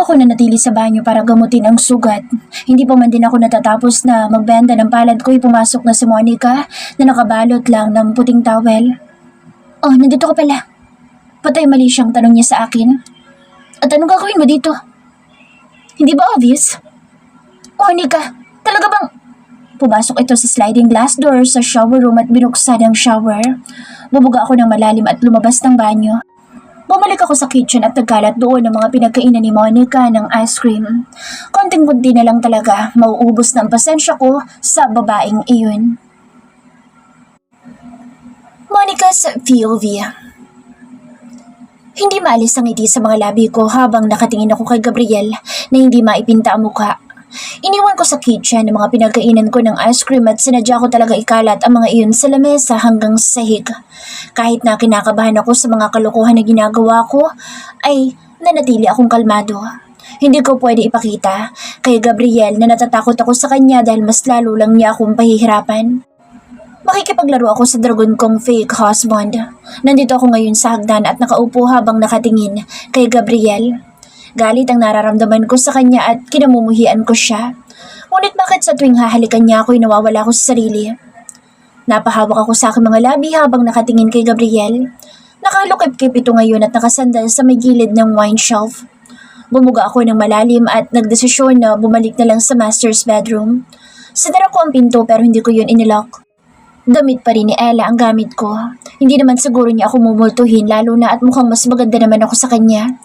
ako nanatili sa banyo para gamutin ang sugat. Hindi pa man din ako natatapos na magbenda ng palad ko'y pumasok na si Monica na nakabalot lang ng puting towel. Oh, nandito ka pala. Patay mali siyang tanong niya sa akin. At anong gagawin mo dito? Hindi ba obvious? Monica, talaga bang... Pumasok ito sa sliding glass door sa shower room at binuksan ang shower. Bumuga ako ng malalim at lumabas ng banyo. Bumalik ako sa kitchen at nagkalat doon ng mga pinagkainan ni Monica ng ice cream. Konting-kunti na lang talaga, mauubos na ang pasensya ko sa babaeng iyon. Monica's POV. Hindi maalis ang ngiti sa mga labi ko habang nakatingin ako kay Gabriel na hindi maipinta ang mukha. Iniwan ko sa kitchen ang mga pinagkainan ko ng ice cream at sinadya ko talaga ikalat ang mga iyon sa lamesa hanggang sa sahig. Kahit na kinakabahan ako sa mga kalokohan na ginagawa ko, ay nanatili akong kalmado. Hindi ko pwede ipakita kay Gabriel na natatakot ako sa kanya dahil mas lalo lang niya akong pahihirapan. Makikipaglaro ako sa dragon kong fake husband. Nandito ako ngayon sa hagdan at nakaupo habang nakatingin kay Gabriel. Galit ang nararamdaman ko sa kanya at kinamumuhian ko siya. Ngunit bakit sa tuwing hahalikan niya ako'y nawawala ko sa sarili? Napahawak ako sa aking mga labi habang nakatingin kay Gabriel. Nakalukip-kip ito ngayon at nakasandal sa may gilid ng wine shelf. Bumuga ako ng malalim at nagdesisyon na bumalik na lang sa master's bedroom. Sinara ko ang pinto pero hindi ko yun inilock. Damit pa rin ni Ella ang gamit ko. Hindi naman siguro niya ako mumultuhin lalo na at mukhang mas maganda naman ako sa kanya.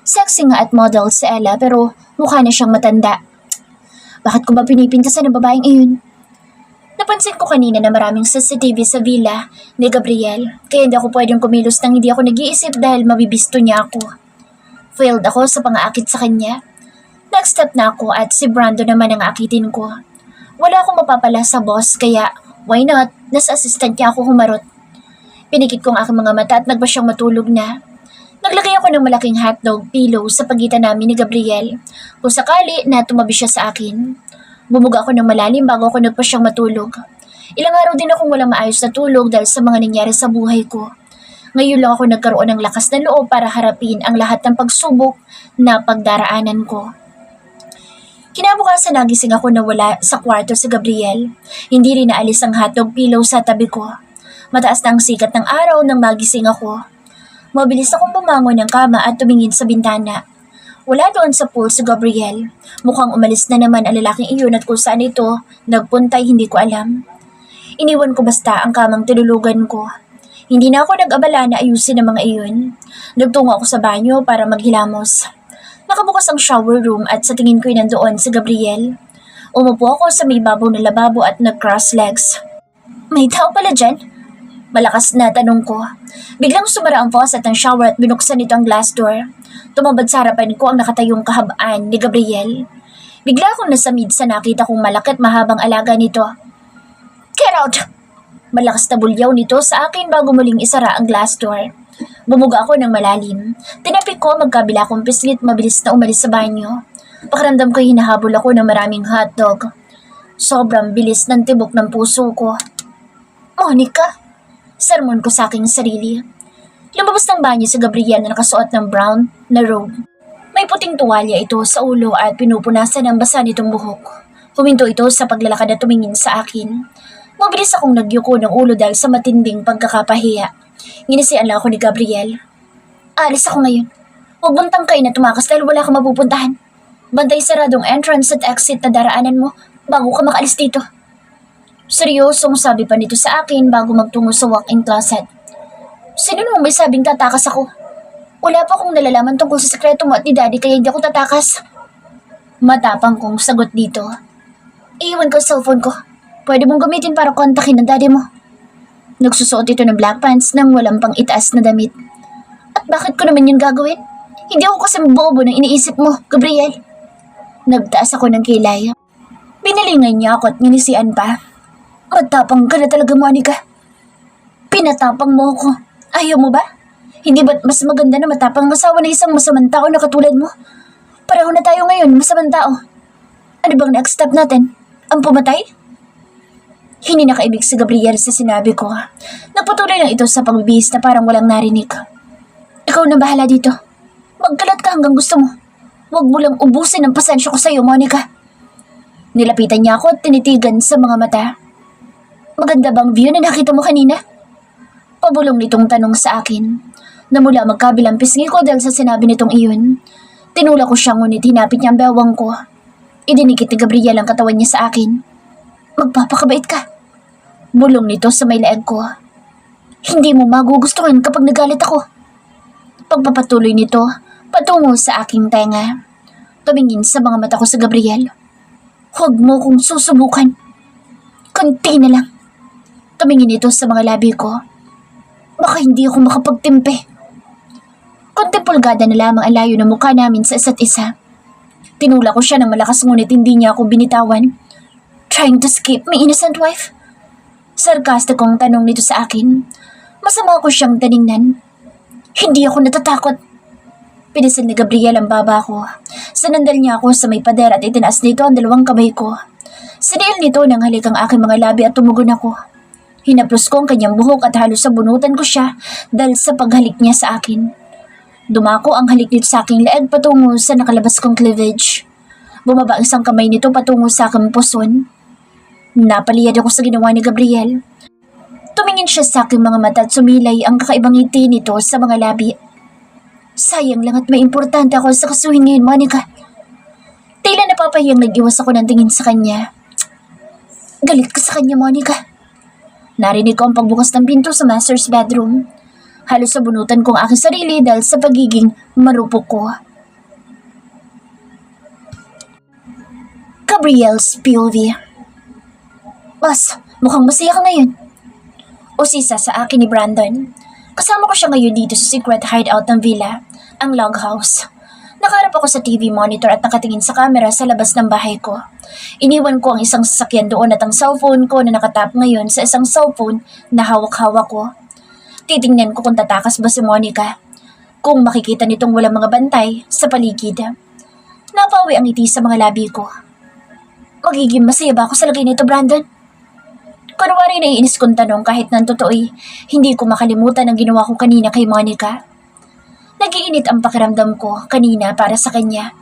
Sexy nga at model si Ella pero mukha na siyang matanda. Bakit ko ba pinipintasan ng babaeng iyon? Napansin ko kanina na maraming CCTV sa villa ni Gabriel kaya hindi ako pwedeng kumilos nang hindi ako nag-iisip dahil mabibisto niya ako. Failed ako sa pang-aakit sa kanya. Next step na ako at si Brando naman ang akitin ko. Wala akong mapapala sa boss kaya why not? Nasa assistant niya ako humarot. Pinikit ko ang aking mga mata at nagba siyang matulog na. Naglagay ako ng malaking hotdog pillow sa pagitan namin ni Gabriel kung sakali na tumabi siya sa akin. Bumuga ako ng malalim bago ako nagpa siyang matulog. Ilang araw din akong walang maayos na tulog dahil sa mga nangyari sa buhay ko. Ngayon lang ako nagkaroon ng lakas na loob para harapin ang lahat ng pagsubok na pagdaraanan ko. Kinabukasan nagising ako na wala sa kwarto si Gabriel. Hindi rin naalis ang hotdog pillow sa tabi ko. Mataas na ang sikat ng araw nang magising ako. Mabilis akong bumangon ng kama at tumingin sa bintana. Wala doon sa pool si Gabriel. Mukhang umalis na naman ang lalaking iyon at kung saan ito nagpuntay hindi ko alam. Iniwan ko basta ang kamang tinulugan ko. Hindi na ako nag-abala na ayusin ang mga iyon. Nagtungo ako sa banyo para maghilamos. Nakabukas ang shower room at sa tingin ko'y nandoon si Gabriel. Umupo ako sa may babaw na lababo at nag-cross legs. May tao pala dyan? Malakas na tanong ko. Biglang sumara ang faucet ng shower at binuksan nito ang glass door. Tumambad sa harapan ko ang nakatayong kahabaan ni Gabriel. Bigla akong nasamid sa nakita kong malaki at mahabang alaga nito. Get out! Malakas na bulyaw nito sa akin bago muling isara ang glass door. Bumuga ako ng malalim. Tinapik ko magkabila kong pisngi at mabilis na umalis sa banyo. Pakiramdam ko hinahabol ako ng maraming hotdog. Sobrang bilis ng tibok ng puso ko. Monica! Sermon ko sa aking sarili. Lumabas ng banyo si Gabriel na nakasuot ng brown na robe. May puting tuwalya ito sa ulo at pinupunasan ng basa nitong buhok. Huminto ito sa paglalakad at tumingin sa akin. Mabilis akong nagyuko ng ulo dahil sa matinding pagkakapahiya. Nginisian lang ako ni Gabriel. Alis ako ngayon. Huwag mong tangkay na tumakas dahil wala kang mapupuntahan. Bantay saradong entrance at exit na daraanan mo bago ka makaalis dito. Seryosong sabi pa nito sa akin bago magtungo sa walk-in closet. Sino naman may sabing tatakas ako? Wala pa akong nalalaman tungkol sa sekreto mo at ni Daddy kaya hindi ako tatakas. Matapang kong sagot dito. Iiwan ko ang cellphone ko. Pwede mong gamitin para kontakin ng Daddy mo. Nagsusuot ito ng black pants nang walang pang itaas na damit. At bakit ko naman yun gagawin? Hindi ako kasi bobo ng iniisip mo, Gabriel. Nagtaas ako ng kilay. Binalingan niya ako at nginisian pa. Matapang ka na talaga, Monica. Pinatapang mo ako. Ayaw mo ba? Hindi ba't mas maganda na matapang masawa na isang masamang tao na katulad mo? Pareho na tayo ngayon, masamang tao. Ano bang next step natin? Ang pumatay? Hindi nakaibig si Gabriel sa sinabi ko. Nagpatuloy lang ito sa pagbibihis na parang walang narinig. Ikaw na bahala dito. Magkalat ka hanggang gusto mo. Huwag mo lang ubusin ang pasensya ko sa'yo, Monica. Nilapitan niya ako at tinitigan sa mga mata. Maganda bang view na nakita mo kanina? Pabulong nitong tanong sa akin. Namula magkabilang pisngi ko dahil sa sinabi nitong iyon. Tinula ko siya ngunit hinapit niya ang bewang ko. Idinikit ni Gabriel ang katawan niya sa akin. Magpapakabait ka. Bulong nito sa may leeg ko. Hindi mo magugustuhan kapag nagalit ako. Pagpapatuloy nito, patungo sa aking tenga. Tumingin sa mga mata ko sa Gabriel. Huwag mo kong susubukan. Kunti na lang. Tumingin ito sa mga labi ko. Baka hindi ako makapagtimpe. Konting pulgada na lamang ang layo ng mukha namin sa isa't isa. Tinula ko siya ng malakas ngunit hindi niya ako binitawan. Trying to escape my innocent wife? Sarkastikong tanong nito sa akin. Masama ko siyang tiningnan. Hindi ako natatakot. Pinisil ni Gabriel ang baba ko. Sanandal niya ako sa may pader at itinaas nito ang dalawang kamay ko. Siniil nito ng halik ang aking mga labi at tumugon ako. Hinaplos ko ang kanyang buhok at halos sabunutan ko siya dahil sa paghalik niya sa akin. Dumako ang halik nito sa aking leeg patungo sa nakalabas kong cleavage. Bumaba ang isang kamay nito patungo sa aking puson. Napaliyad ako sa ginawa ni Gabriel. Tumingin siya sa aking mga mata at sumilay ang kakaibang ngiti nito sa mga labi. Sayang lang at may importante ako sa kasuhin ngayon, Monica. Tila napapahiyang nag-iwas ako ng tingin sa kanya. Galit ka sa kanya, Monica. Narinig ko ang pagbukas ng pinto sa master's bedroom. Halos sabunutan ko ang aking sarili dahil sa pagiging marupok ko. Gabriel's POV. Boss, mukhang masaya ka ngayon. Usisa sa akin ni Brandon. Kasama ko siya ngayon dito sa secret hideout ng villa, ang log house. Nakaharap ako sa TV monitor at nakatingin sa camera sa labas ng bahay ko. Iniwan ko ang isang sasakyan doon at ang cellphone ko na nakatap ngayon sa isang cellphone na hawak-hawak ko. Titingnan ko kung tatakas ba si Monica. Kung makikita nitong walang mga bantay sa paligid. Napawi ang ngiti sa mga labi ko. Magiging masaya ba ako sa lagay nito, Brandon? Kunwari naiinis kong tanong kahit nang totoo'y hindi ko makalimutan ang ginawa ko kanina kay Monica. Nag-iinit ang pakiramdam ko kanina para sa kanya.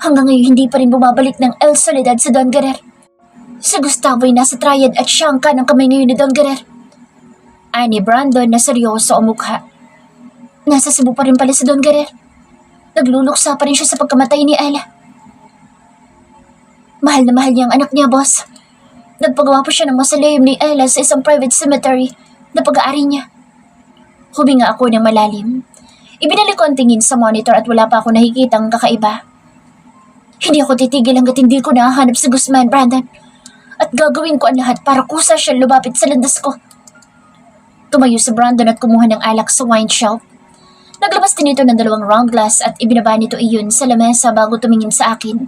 Hanggang ngayon hindi pa rin bumabalik ng El Soledad sa Don Guerrer. Si Gustavo'y nasa triad at siya ang kanang kamay ngayon ni Don Guerrer. Ani Brandon na seryoso ang mukha. Nasa Cebu pa rin pala si Don Guerrer. Nagluluksa pa rin siya sa pagkamatay ni Ella. Mahal na mahal niya ang anak niya, boss. Nagpagawa pa siya ng mausoleum ni Ella sa isang private cemetery na pag-aari niya. Huminga ako ng malalim. Ibinalik ko ang tingin sa monitor at wala pa ako nakikitang kakaiba. Hindi ako titigil hanggat hindi ko nahahanap si Guzman, Brandon. At gagawin ko ang lahat para kusa siya lumapit sa landas ko. Tumayo si Brandon at kumuha ng alak sa wine shelf. Naglabas din ito ng 2 round glass at ibinaba nito iyon sa lamesa bago tumingin sa akin.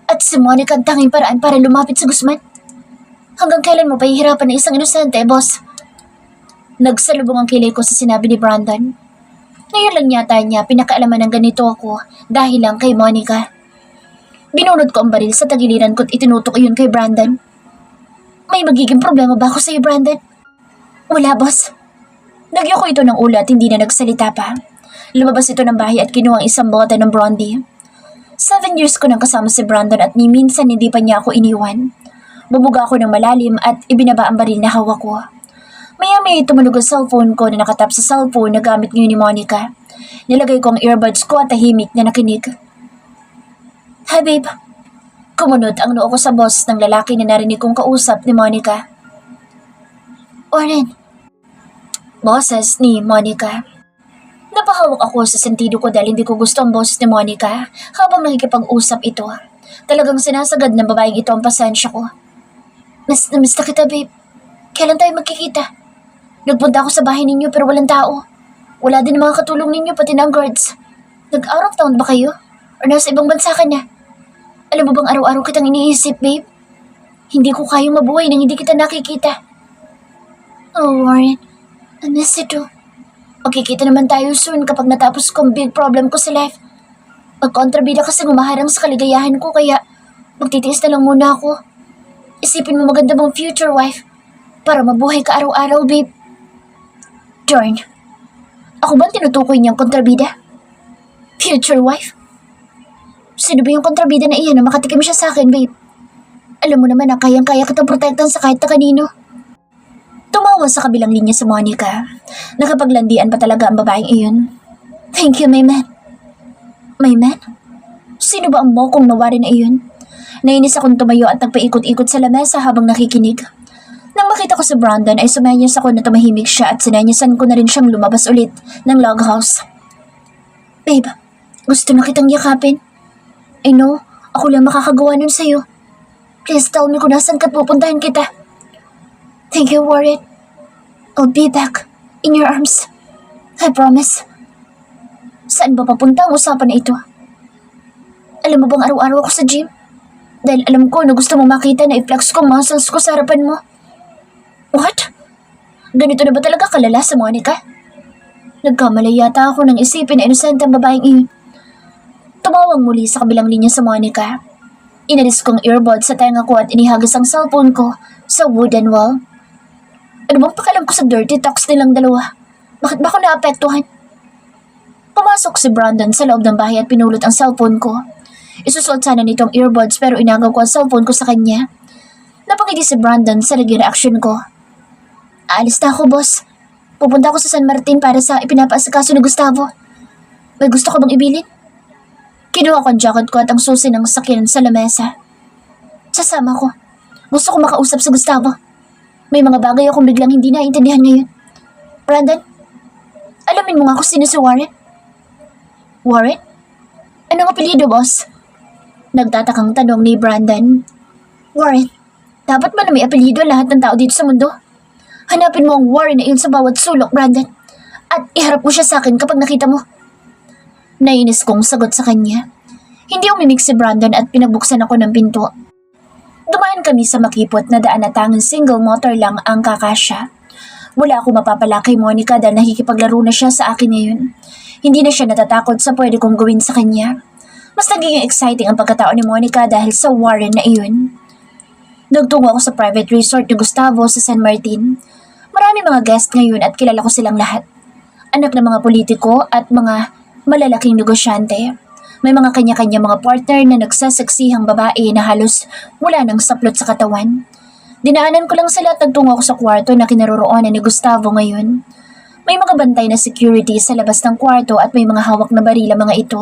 At si Monica ang tanging paraan para lumapit sa Guzman. Hanggang kailan mo pa ihirapan ng isang inosente, boss? Nagsalubong ang kilay ko sa sinabi ni Brandon. Ngayon lang yata niya pinakaalaman ng ganito ako dahil lang kay Monica. Binunod ko ang baril sa tagiliran ko at itinutok iyon kay Brandon. May magiging problema ba ako sa'yo, Brandon? Wala, boss. Nagyo ko ito ng ulo at hindi na nagsalita pa. Lumabas ito ng bahay at kinuha ang isang bote ng brandy. 7 years ko nang kasama si Brandon at ni minsan hindi pa niya ako iniwan. Bumuga ako ng malalim at ibinaba ang baril na hawak ko. Maya-maya tumunog ang cellphone ko na nakatap sa cellphone na gamit ngayon ni Monica. Nilagay ko ang earbuds ko at tahimik na nakinig. Hi, babe. Kumunot ang noo ko sa boss ng lalaki na narinig kong kausap ni Monica. Oren. Boses ni Monica. Napahawak ako sa sentido ko dahil hindi ko gusto ang boses ni Monica habang nakikipag-usap ito. Talagang sinasagad ng babaeng ito ang pasensya ko. Miss na kita, babe. Kailan tayo magkikita? Nagpunta ako sa bahay ninyo pero walang tao. Wala din mga katulong ninyo pati na ang guards. Nag-out of town ba kayo? Or nasa ibang bansa ka na? Alam mo bang araw-araw kitang iniisip, babe? Hindi ko kayang mabuhay nang hindi kita nakikita. Oh, Warren. I miss you too. Magkikita naman tayo soon kapag natapos ko ang big problem ko sa life. Magkontrabida kasi gumaharang sa kaligayahan ko kaya magtitiis na lang muna ako. Isipin mo maganda mong future wife para mabuhay ka araw-araw, babe. Darn. Ako ba tinutukoy niyang kontrabida? Future wife? Sino ba yung kontrabida na iyan na makatikim siya sa akin, babe? Alam mo naman na kayang-kaya kitang protektan sa kahit na kanino. Tumawa sa kabilang linya si Monica. Nakapaglandian pa talaga ang babaeng iyon. Thank you, my man. My man? Sino ba ang mokong nawari na iyon? Nainis akong tumayo at nagpaikot-ikot sa lamesa habang nakikinig. Nang makita ko si Brandon ay sumenyas ako na tumahimik siya at sinenyasan ko na rin siyang lumabas ulit ng log house. Babe, gusto na kitang yakapin. I know, ako lang makakagawa nun sa'yo. Please tell me kung nasan ka't pupuntahan kita. Thank you, Warren. I'll be back in your arms. I promise. Saan ba papunta ang usapan na ito? Alam mo bang araw-araw ako sa gym? Dahil alam ko na gusto mo makita na i-flex ko muscles ko sa harapan mo. What? Ganito na ba talaga kalala sa Monica? Nagkamali yata ako nang isipin na inosente ang babaeng iyon. Tumawang muli sa kabilang linya sa Monica. Inalis kong earbud sa tenga ko at inihagas ang cellphone ko sa wooden wall. Ano bang pakalam ko sa dirty talks nilang dalawa? Bakit ba ako naapektuhan? Pumasok si Brandon sa loob ng bahay at pinulot ang cellphone ko. Isusuot sana nitong earbuds pero inagaw ko ang cellphone ko sa kanya. Napangiti si Brandon sa naging reaksyon ko. Aalis na ako, boss. Pupunta ako sa San Martin para sa ipinapaasikaso ni Gustavo. May gusto ko bang ibilin? Kinuha ko ang jacket ko at ang susi ng sakyan sa lamesa. Sasama ko. Gusto ko makausap sa Gustavo. May mga bagay akong biglang hindi naiintindihan ngayon. Brandon, alamin mo nga kung sino si Warren. Warren? Anong apelyido, boss? Nagtatakang tanong ni Brandon. Warren, dapat ba na may apelyido lahat ng tao dito sa mundo? Hanapin mo ang Warren na iyon sa bawat sulok, Brandon. At iharap mo siya sa akin kapag nakita mo. Nainis kong sagot sa kanya. Hindi umimik si Brandon at pinagbuksan ako ng pinto. Dumaan kami sa makipot na daan na tanging single motor lang ang kakasya. Wala ako mapapala kay Monica dahil nakikipaglaro na siya sa akin ngayon. Hindi na siya natatakot sa pwede kong gawin sa kanya. Mas naging exciting ang pagkatao ni Monica dahil sa Warren na iyon. Nagtungo ako sa private resort ni Gustavo sa San Martin. Marami mga guest ngayon at kilala ko silang lahat. Anak ng mga politiko at mga malalaking negosyante. May mga kanya-kanya mga partner na nagsasaksihang babae na halos wala nang saplot sa katawan. Dinaanan ko lang sila at nagtungo ako sa kwarto na kinaroroonan ni Gustavo ngayon. May mga bantay na security sa labas ng kwarto at may mga hawak na barila mga ito.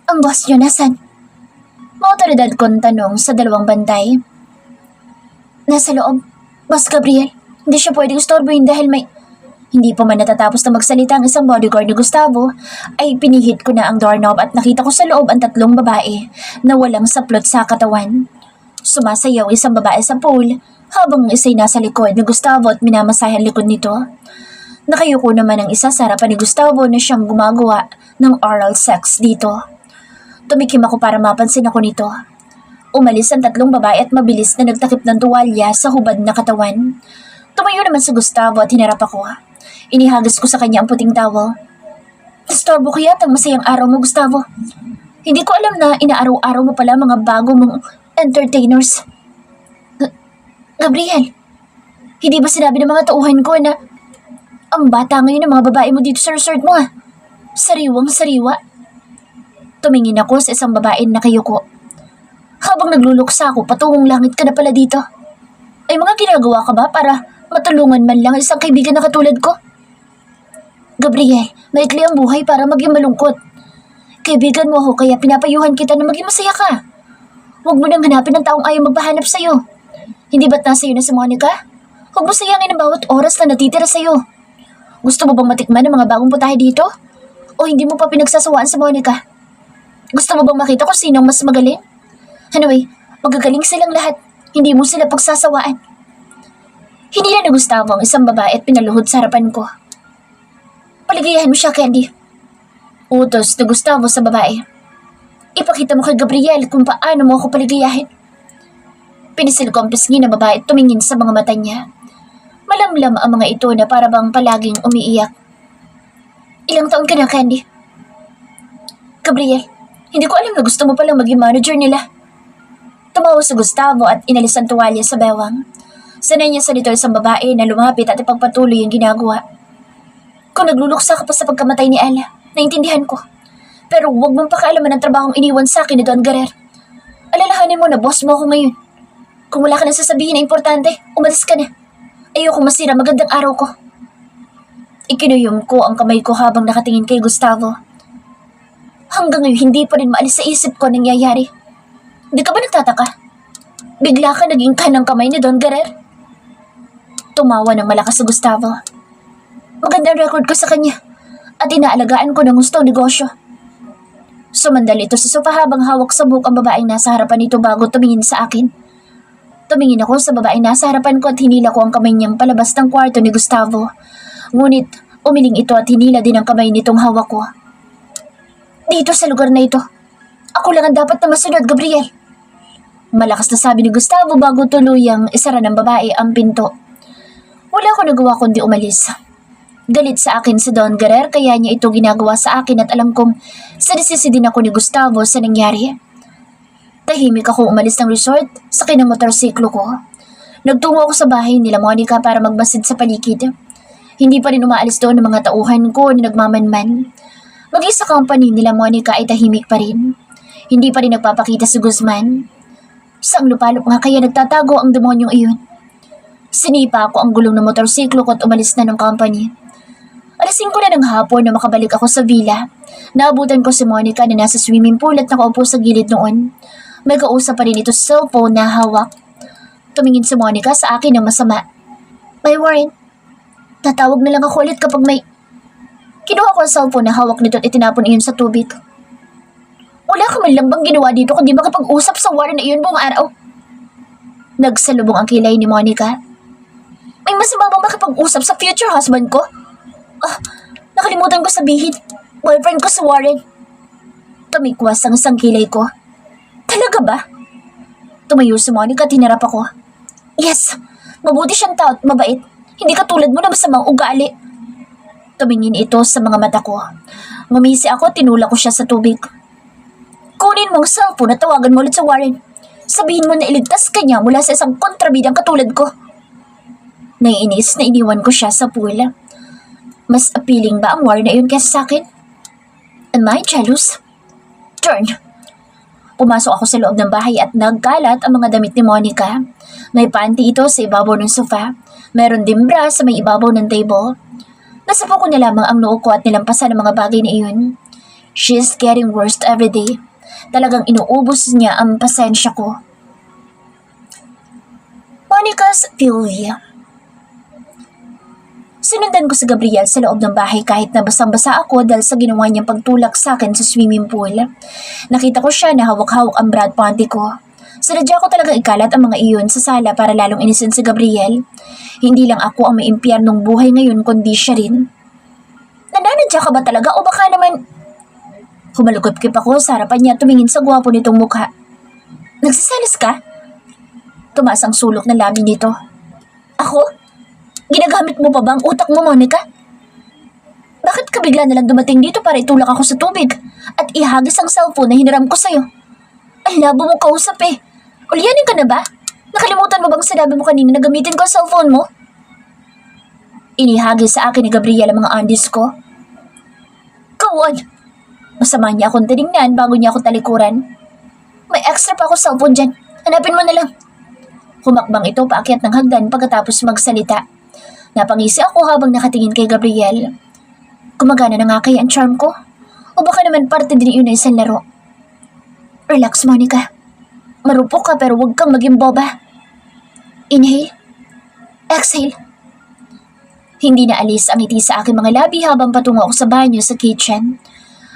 Ang boss niyo nasan? Maotoridad kong tanong sa dalawang bantay. Nasa loob. Boss Gabriel, hindi siya pwedeng istorbohin dahil may... Hindi pa man natatapos na magsalita ang isang bodyguard ni Gustavo, ay pinihit ko na ang doorknob at nakita ko sa loob ang tatlong babae na walang saplot sa katawan. Sumasayaw isang babae sa pool habang isa'y nasa likod ni Gustavo at minamasahe ang likod nito. Nakayuko naman ang isa sa harapan ni Gustavo na siyang gumagawa ng oral sex dito. Tumikim ako para mapansin ako nito. Umalis ang tatlong babae at mabilis na nagtakip ng tuwalya sa hubad na katawan. Tumayo naman si Gustavo at hinarap ako. Inihagas ko sa kanya ang puting towel. Nastorbo ko yata ang masayang araw mo, Gustavo. Hindi ko alam na inaaraw-araw mo pala mga bago mong entertainers. Gabriel, hindi ba sinabi ng mga tauhan ko na ang bata ngayon ng mga babae mo dito sa resort mo ah? Sariwang-sariwa. Tumingin ako sa isang babae na nakayuko. Habang nagluluksa ako, patungong langit ka na pala dito. Ay mga ginagawa ka ba para matulungan man lang isang kaibigan na katulad ko? Gabriel, maikli ang buhay para maging malungkot. Kaibigan mo ako kaya pinapayuhan kita na maging masaya ka. Huwag mo nang hanapin ng taong ayaw magpahanap sa'yo. Hindi ba't nasa iyo na si Monica? Huwag mo sayangin ang bawat oras na natitira sa'yo. Gusto mo bang matikman ang mga bagong putahe dito? O hindi mo pa pinagsasawaan sa Monica? Gusto mo bang makita kung sinong mas magaling? Anyway, magagaling silang lahat. Hindi mo sila pagsasawaan. Hindi na Gustavo ang isang babae at pinaluhod sa harapan ko. Paligayahan mo siya, Candy. Utos ni Gustavo sa babae. Ipakita mo kay Gabriel kung paano mo ako paligayahin. Pinisil ko ang pisngi na babae at tumingin sa mga mata niya. Malamlam ang mga ito na para bang palaging umiiyak. Ilang taon ka na, Candy? Gabriel, hindi ko alam na gusto mo palang maging manager nila. Tumawa si Gustavo at inalis ang tuwalya sa bewang. Sanay niya sa nito isang babae na lumapit at ipagpatuloy ang ginagawa. Kung nagluluksa ka pa sa pagkamatay ni Ella, naintindihan ko. Pero huwag mong pakialaman ang trabahong iniwan sa akin ni Don Guerrer. Alalahanin mo na boss mo ako ngayon. Kung wala ka nang sasabihin na importante, umalis ka na. Ayoko masira magandang araw ko. Ikinuyom ko ang kamay ko habang nakatingin kay Gustavo. Hanggang ngayon hindi pa rin maalis sa isip ko ang nangyayari. Di ka ba nagtataka? Bigla ka naging kanang kamay ni Don Guerrer. Tumawa ng malakas si Gustavo. Magandang record ko sa kanya at inaalagaan ko ng gustong negosyo. Sumandal ito sa sofa habang hawak sa buhok ang babaeng nasa harapan nito bago tumingin sa akin. Tumingin ako sa babaeng nasa harapan ko at hinila ko ang kamay niyang palabas ng kwarto ni Gustavo. Ngunit umiling ito at hinila din ang kamay nitong hawak ko. Dito sa lugar na ito, ako lang ang dapat na masunod, Gabriel. Malakas na sabi ni Gustavo bago tuluyang isara ng babae ang pinto. Wala ko nagawa kundi umalis. Galit sa akin si Don Guerrer kaya niya ito ginagawa sa akin at alam kong sadisisi din ako ni Gustavo sa nangyari. Tahimik ako umalis ng resort sa ng motorsiklo ko. Nagtungo ako sa bahay nila Monica para magmasid sa paligid. Hindi pa rin umaalis doon ng mga tauhan ko na nagmamanman. Mag-isa company nila Monica ay tahimik pa rin. Hindi pa rin nagpapakita si Guzman. Saang lupalop nga kaya nagtatago ang demonyong iyon. Sinipa ako ang gulong ng motorsiklo ko at umalis na ng company. Alas 5 na ng hapon na makabalik ako sa villa. Naabutan ko si Monica na nasa swimming pool at nakaupo sa gilid noon. May kausap pa rin ito sa cellphone na hawak. Tumingin si Monica sa akin ng masama. May Warren, tatawag na lang ako ulit kapag may... Kinuha ko ang cellphone na hawak nito at itinapon iyon sa tubig. Wala ka man lang bang ginawa dito kundi makapag-usap sa Warren na iyon buong araw? Nagsalubong ang kilay ni Monica. May masama bang makapag-usap sa future husband ko? Nakalimutan ko sabihin. Boyfriend ko si Warren. Tumikwas ang isang kilay ko. Talaga ba? Tumayo si Monica at hinarap ako. Yes, mabuti siyang tao at mabait. Hindi katulad mo na masamang ugali. Tumingin ito sa mga mata ko. Ngumisi ako at tinula ko siya sa tubig. Kunin mo ang cellphone at tawagan mo ulit sa Warren. Sabihin mo na iligtas ka niya mula sa isang kontrabidang katulad ko. Naiinis na iniwan ko siya sa pool. Mas appealing ba ang Warren na iyon kaysa sa akin? Am I jealous? Turn. Pumasok ako sa loob ng bahay at nagkalat ang mga damit ni Monica. May panty ito sa ibabaw ng sofa. Meron din bra sa may ibabaw ng table. Nasapo ko na lamang ang noo ko at nilampasan ang mga bagay na iyon. She's getting worse every day. Talagang inuubos niya ang pasensya ko. Monica's POV. Sinundan ko si Gabriel sa loob ng bahay kahit na basang-basa ako dahil sa ginawa niyang pagtulak sa akin sa swimming pool. Nakita ko siya na hawak-hawak ang bra at panty ko. Sinadya ko talagang ikalat ang mga iyon sa sala para lalong inisin si Gabriel. Hindi lang ako ang may impyernong buhay ngayon kundi siya rin. Nananadya ka ba talaga o baka naman... Humalukip-kip ako sa harapan niya at tumingin sa gwapo nitong mukha. Nagsiselos ka? Tumaas ang sulok ng labi nito. Ako? Ginagamit mo pa ba ang utak mo, Monica? Bakit ka bigla nalang dumating dito para itulak ako sa tubig at ihagis ang cellphone na hiniram ko sa'yo? Ang labo mong kausap eh. Ulyanin ka na ba? Nakalimutan mo bang sinabi mo kanina na gamitin ko ang cellphone mo? Inihagis sa akin ni Gabriel ang mga undies ko. Kawan! Masama niya akong tinignan bago niya ako talikuran. May extra pa ako cellphone dyan. Hanapin mo na lang. Humakbang ito paakyat ng hagdan pagkatapos magsalita. Napangisi ako habang nakatingin kay Gabriel. Gumagana na nga kaya ang charm ko? O baka naman parte din yun na isang laro? Relax, Monica. Marupok ka pero huwag kang maging boba. Inhale. Exhale. Hindi na alis ang ngiti sa aking mga labi habang patungo ako sa banyo sa kitchen.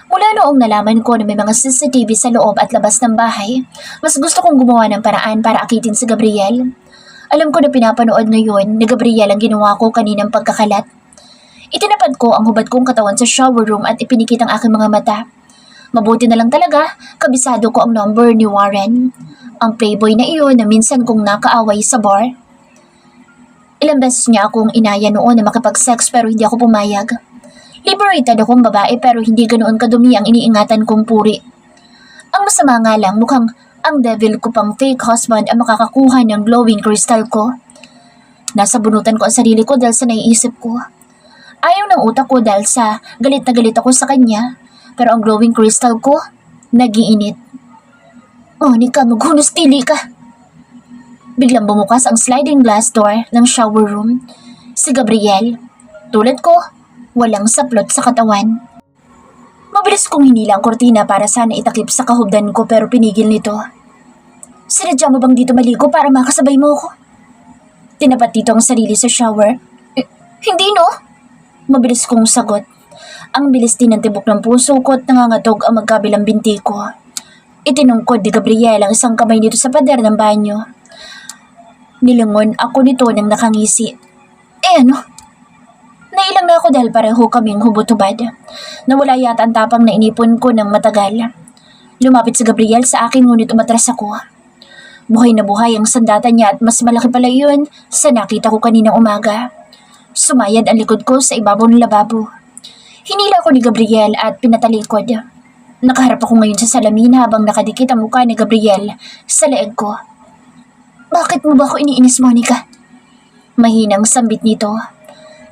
Mula noong nalaman ko na may mga CCTV sa loob at labas ng bahay, mas gusto kong gumawa ng paraan para akitin si Gabriel. Alam ko na pinapanood ngayon ni Gabriel ang ginawa ko kaninang pagkakalat. Itinapad ko ang hubad kong katawan sa shower room at ipinikit ang aking mga mata. Mabuti na lang talaga, kabisado ko ang number ni Warren. Ang playboy na iyon na minsan kong nakaaway sa bar. Ilang beses niya akong inaya noon na makipag-sex pero hindi ako pumayag. Liberated akong babae pero hindi ganoon kadumi ang iniingatan kong puri. Ang masama nga lang mukhang ang devil ko pang fake husband ang makakakuha ng glowing crystal ko. Nasa bunutan ko ang sarili ko dahil sa naiisip ko. Ayaw ng utak ko dahil sa galit na galit ako sa kanya. Pero ang glowing crystal ko, nagiinit. Monica, maghunos tili ka. Biglang bumukas ang sliding glass door ng shower room. Si Gabriel, tulad ko, walang saplot sa katawan. Mabilis kong hinila ang kortina para sana itakip sa kahubdan ko pero pinigil nito. Sinadya mo bang dito maligo para makasabay mo ako? Tinapat dito ang sarili sa shower. Hindi no? Mabilis kong sagot. Ang bilis din ng tibok ng puso ko at nangangatog ang magkabilang binti ko. Itinungkod ni Gabriel ang isang kamay nito sa pader ng banyo. Nilingon ako nito ng nakangisi. Ano? Nailang na ako dahil pareho kaming hubot-hubad. Nawala yata ang tapang na inipon ko ng matagal. Lumapit si Gabriel sa akin ngunit umatras ako. Buhay na buhay ang sandata niya at mas malaki pala yun sa nakita ko kaninang umaga. Sumayad ang likod ko sa ibabaw ng lababo. Hinila ko ni Gabriel at pinatalikod. Nakaharap ako ngayon sa salamin habang nakadikit ang mukha ni Gabriel sa leeg ko. Bakit mo ba ako iniinis, Monica? Mahinang sambit nito.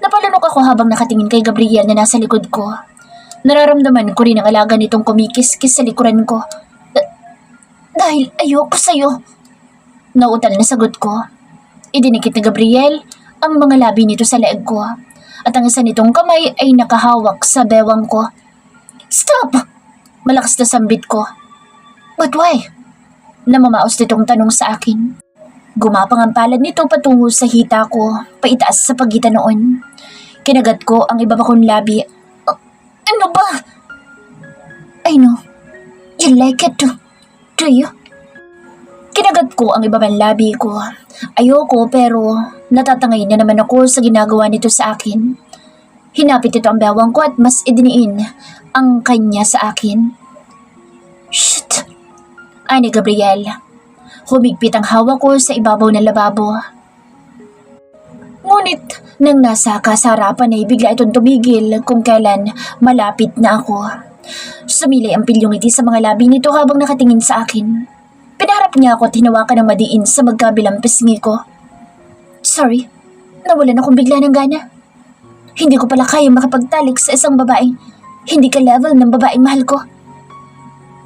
Napalunok ako habang nakatingin kay Gabriel na nasa likod ko. Nararamdaman ko rin ang alaga nitong kumikis-kis sa likuran ko. Dahil ayoko sa'yo. Nautal na sagot ko. Idinikit ni Gabriel ang mga labi nito sa leeg ko. At ang isa nitong kamay ay nakahawak sa bewang ko. Stop! Malakas na sambit ko. But why? Namamaos nitong tanong sa akin. Gumapang ang palad nito patungo sa hita ko, paitaas sa pagitan noon. Kinagat ko ang iba pa kong labi. Ano ba? I know. You like it too. Do you? Kinagat ko ang iba pang labi ko. Ayoko pero natatangay na naman ako sa ginagawa nito sa akin. Hinapit ito ang bewang ko at mas idiniin ang kanya sa akin. Shit! Ani Gabriel. Humigpit ang hawak ko sa ibabaw ng lababo. Ngunit nang nasa kasarapan ay bigla itong tumigil kung kailan malapit na ako. Sumilay ang pilyong ngiti sa mga labi nito habang nakatingin sa akin. Pinaharap niya ako at hinawakan ng madiin sa magkabilang pisngi ko. Sorry, nawalan akong bigla ng gana. Hindi ko pala kaya makapagtalik sa isang babaeng hindi ka level ng babaeng mahal ko.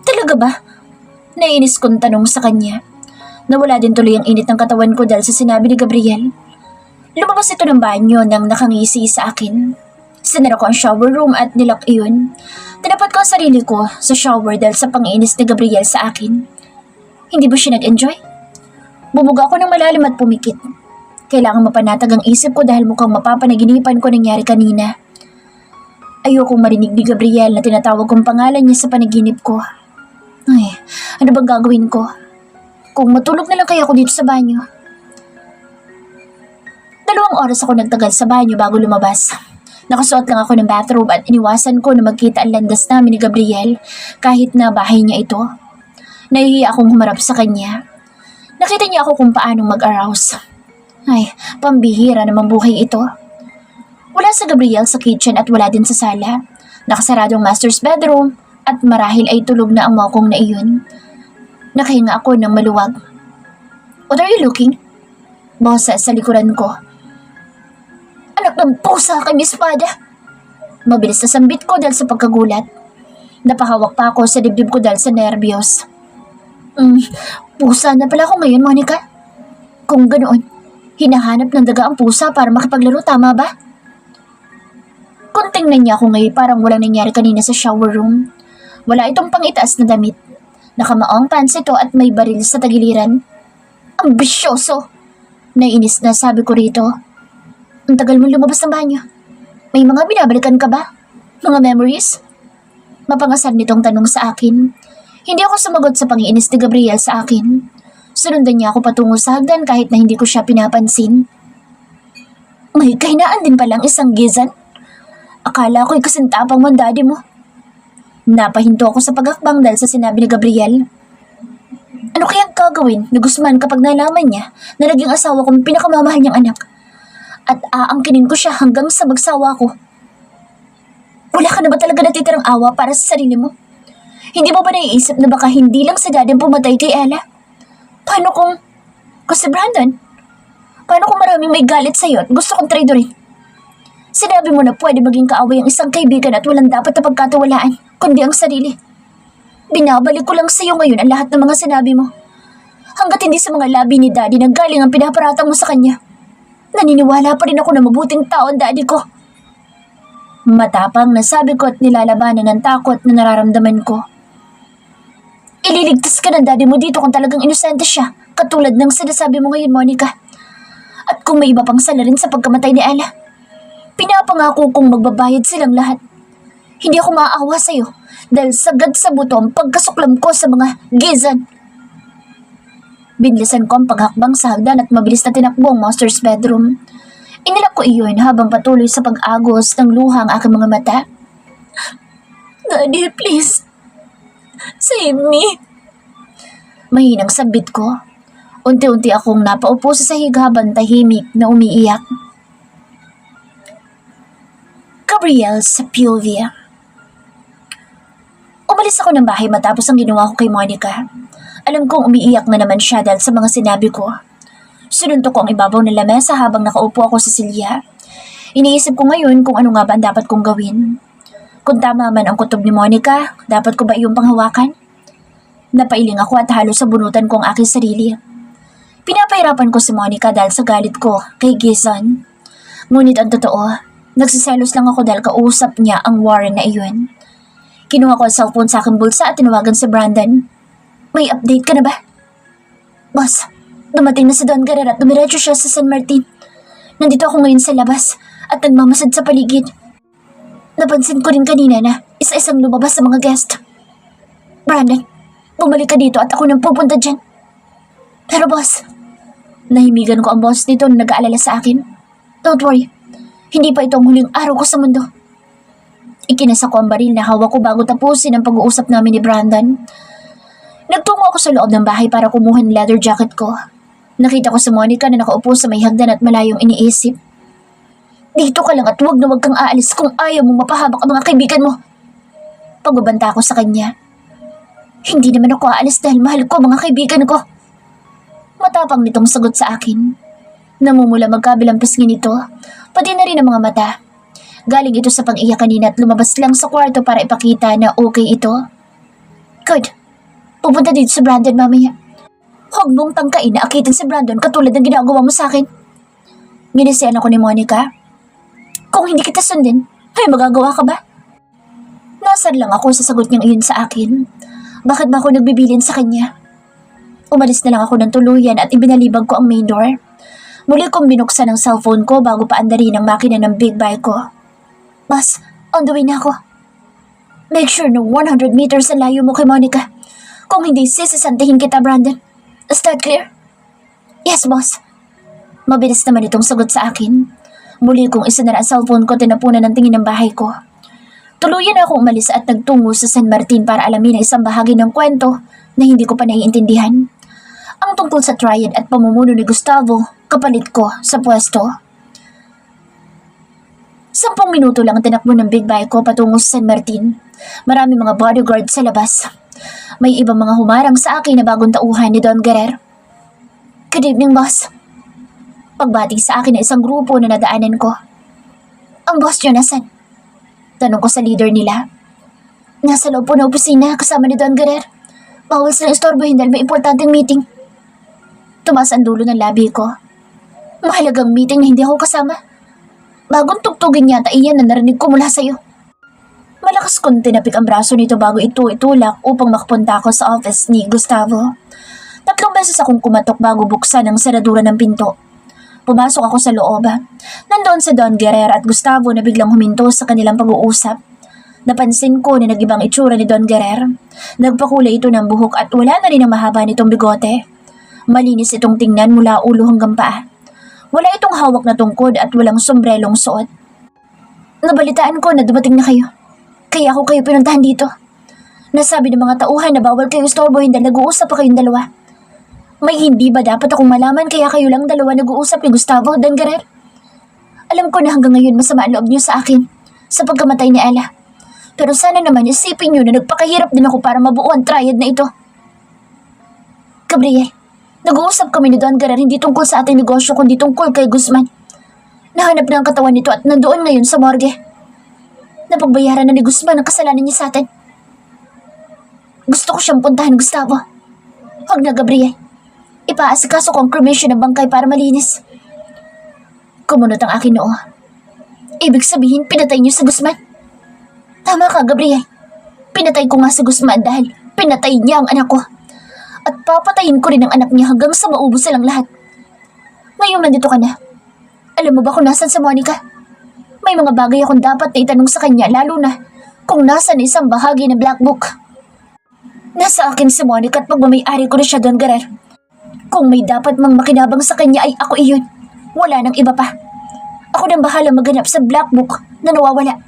Talaga ba? Nainis kong tanong sa kanya. Nawala din tuloy ang init ng katawan ko dahil sa sinabi ni Gabriel. Lumabas ito ng banyo nang nakangisi sa akin. Sinara ko ang shower room at nilak iyon. Tinapat ko ang sarili ko sa shower dahil sa pangiinis ni Gabriel sa akin. Hindi ba siya nag-enjoy? Bumuga ako ng malalim at pumikit. Kailangan mapanatag ang isip ko dahil mukhang mapapanaginipan ko nangyari kanina. Ayokong marinig ni Gabriel na tinatawag kong pangalan niya sa panaginip ko. Ay, ano bang gagawin ko? Kung matulog na lang kaya ako dito sa banyo. 2 oras ako nagtagal sa banyo bago lumabas. Nakasuot lang ako ng bathrobe at iniwasan ko na magkita ang landas namin ni Gabriel kahit na bahay niya ito. Nahihiya akong humarap sa kanya. Nakita niya ako kung paanong mag-arouse. Ay, pambihira namang buhay ito. Wala sa Gabriel sa kitchen at wala din sa sala. Nakasarado ang master's bedroom at marahil ay tulog na ang mokong na iyon. Nakahinga ako ng maluwag. What are you looking? Boses sa likuran ko. Anak ng pusa kay Miss Pada. Mabilis na sambit ko dahil sa pagkagulat. Napahawak pa ako sa dibdib ko dahil sa nervyos. Pusa na pala ako ngayon, Monica. Kung ganoon, hinahanap ng daga ang pusa para makipaglaro, tama ba? Kunting na niya ako ngayon parang walang nangyari kanina sa shower room. Wala itong pangitaas na damit. Nakamaong pants ito at may baril sa tagiliran. Ambisyoso! Nainis na sabi ko rito. Ang tagal mong lumabas ng banyo. May mga binabalikan ka ba? Mga memories? Mapangasar nitong tanong sa akin. Hindi ako sumagot sa pangiinis ni Gabriel sa akin. Sunundan niya ako patungo sa hagdan kahit na hindi ko siya pinapansin. May kahinaan din palang isang gizan. Akala ko'y kasintapang mo ang daddy mo. Napahinto ako sa paghakbang dahil sa sinabi ni Gabriel. Ano kayang gagawin ni Guzman kapag nalaman niya na naging asawa kong pinakamamahal niyang anak? At aangkinin ko siya hanggang sa magsawa ko. Wala ka na ba talaga natitirang awa para sa sarili mo? Hindi mo ba naiisip na baka hindi lang si daddy ang pumatay kay Ella? Paano kung si Brandon? Paano kung maraming may galit sa'yo at gusto kong traidorin? Sinabi mo na pwede maging kaaway ang isang kaibigan at walang dapat na pagkatiwalaan. kundi ang sarili. Binabalik ko lang sa'yo ngayon ang lahat ng mga sinabi mo. Hanggat hindi sa mga labi ni Daddy nanggaling ang pinaparatang mo sa kanya. Naniniwala pa rin ako na mabuting tao ang Daddy ko. Matapang na sabi ko at nilalabanan ng takot na nararamdaman ko. Ililigtas ka ng Daddy mo dito kung talagang inosente siya, katulad ng sinasabi mo ngayon, Monica. At kung may iba pang sala rin sa pagkamatay ni Ella, pinapangako kong magbabayad silang lahat. Hindi ako maaawa sa'yo dahil sagad sa buto ang pagkasuklam ko sa mga gizan. Binilisan ko ang paghakbang sa hagdan at mabilis na tinakbo ang master's bedroom. Inilak ko iyon habang patuloy sa pag-agos ng luha ang aking mga mata. Daddy, please. Save me. Mahinang sabit ko. Unti-unti akong napaupo sa sahig habang tahimik na umiiyak. Gabriel Sepulveda. Umalis ako ng bahay matapos ang ginawa ko kay Monica. Alam kong umiiyak na naman siya dahil sa mga sinabi ko. Sinuntok ko ang ibabaw ng lamesa habang nakaupo ako sa silya. Iniisip ko ngayon kung ano nga ba ang dapat kong gawin. Kung tama man ang kutob ni Monica, dapat ko ba iyong panghawakan? Napailing ako at halos sabunutan ko ang aking sarili. Pinapahirapan ko si Monica dahil sa galit ko kay Gizon. Ngunit ang totoo, nagsiselos lang ako dahil kausap niya ang Warren na iyon. Kinuha ko ang cellphone sa aking bulsa at tinawagan si Brandon. May update ka na ba? Boss, dumating na si Don Guerrero at dumiretso siya sa San Martin. Nandito ako ngayon sa labas at nagmamasad sa paligid. Napansin ko rin kanina na isa-isang lumabas sa mga guest. Brandon, bumalik ka dito at ako nang pupunta dyan. Pero boss, nahimigan ko ang boss nito na nag-aalala sa akin. Don't worry, hindi pa ito ang huling araw ko sa mundo. Ikinasa ko ang baril na hawak ko bago tapusin ang pag-uusap namin ni Brandon. Nagtungo ako sa loob ng bahay para kumuha ng leather jacket ko. Nakita ko si Monica na nakaupo sa may hagdan at malayong iniisip. Dito ka lang at huwag na huwag kang aalis kung ayaw mong mapahamak ang mga kaibigan mo. Pagbabanta ko sa kanya. Hindi naman ako aalis dahil mahal ko mga kaibigan ko. Matapang nitong sagot sa akin. Namumula magkabilang pisngi nito, pati na rin ang mga mata. Galing ito sa pang-iyak kanina at lumabas lang sa kwarto para ipakita na okay ito. Good. Pupunta dito si Brandon mamaya. Huwag mong tangkain na akitin si Brandon katulad ng ginagawa mo sa akin. Ginisiyan ako ni Monica. Kung hindi kita sundin, ay magagawa ka ba? Nasar lang ako sa sagot niyang iyon sa akin. Bakit ba ako nagbibilin sa kanya? Umalis na lang ako ng tuluyan at ibinalibag ko ang main door. Muli kong binuksan ang cellphone ko bago paandarin ang makina ng big bike ko. Boss, on the way na ako. Make sure na 100 meters ang layo mo kay Monica. Kung hindi, sisisantihin kita, Brandon. Is that clear? Yes, boss. Mabilis naman itong sagot sa akin. Muli kong isinara ang cellphone ko at tinapunan ng tingin ng bahay ko. Tuluyan ako umalis at nagtungo sa San Martin para alamin ang isang bahagi ng kwento na hindi ko pa naiintindihan. Ang tungkol sa triad at pamumuno ni Gustavo, kapalit ko sa pwesto. 10 minuto lang ang tinakbo ng big bike ko patungo sa San Martin. Marami mga bodyguard sa labas. May ibang mga humarang sa akin na bagong tauhan ni Don Guerrero. Good evening, boss. Pagbati sa akin na isang grupo na nadaanan ko. Ang boss niyo nasan? Tanong ko sa leader nila. Nasa loob po na opisina kasama ni Don Guerrero. Bawal silang istorbohin dahil may importanteng meeting. Tumaas ang dulo ng labi ko. Mahalagang meeting na hindi ako kasama. Bagong tugtugin yata iyan na narinig ko mula sa'yo. Malakas kong tinapik ang braso nito bago ito itulak upang makapunta ako sa office ni Gustavo. 3 beses akong kumatok bago buksan ang seradura ng pinto. Pumasok ako sa loob. Nandoon si Don Guerrero at Gustavo na biglang huminto sa kanilang pag-uusap. Napansin ko na nag-ibang itsura ni Don Guerrero. Nagpakulay ito ng buhok at wala na rin ang mahaba nitong bigote. Malinis itong tingnan mula ulo hanggang paa. Wala itong hawak na tungkod at walang sombrelong suot. Nabalitaan ko na dumating na kayo. Kaya ako kayo pinuntahan dito. Nasabi ng mga tauhan na bawal kayo istorbohin dahil nag-uusap pa kayong dalawa. May hindi ba dapat akong malaman kaya kayo lang dalawa nag-uusap ni Gustavo, Don Guerrero? Alam ko na hanggang ngayon masama ang loob niyo sa akin sa pagkamatay ni Ella. Pero sana naman isipin niyo na nagpakahirap din ako para mabuo ang triad na ito. Gabriel, nag-uusap kami ni Don Guerrero hindi tungkol sa ating negosyo kundi tungkol kay Guzman. Nahanap na ang katawan nito at nandoon ngayon sa morgue. Napagbayaran na ni Guzman ang kasalanan niya sa atin. Gusto ko siyang puntahan, Gustavo. Huwag na, Gabriel. Ipaasikaso ko ang cremation ng bangkay para malinis. Kumunot ang akin noo. Ibig sabihin, pinatay niyo si Guzman? Tama ka, Gabriel. Pinatay ko nga si Guzman dahil pinatay niya ang anak ko. At papatayin ko rin ang anak niya hanggang sa maubos silang lahat. Ngayon nandito ka na. Alam mo ba kung nasan si Monica? May mga bagay akong dapat na itanong sa kanya, lalo na kung nasan isang bahagi ng Black Book. Nasa akin si Monica at pagmamayari ko na siya doon, Garer. Kung may dapat mang makinabang sa kanya ay ako iyon. Wala nang iba pa. Ako nang bahala maghanap sa Black Book na nawawala.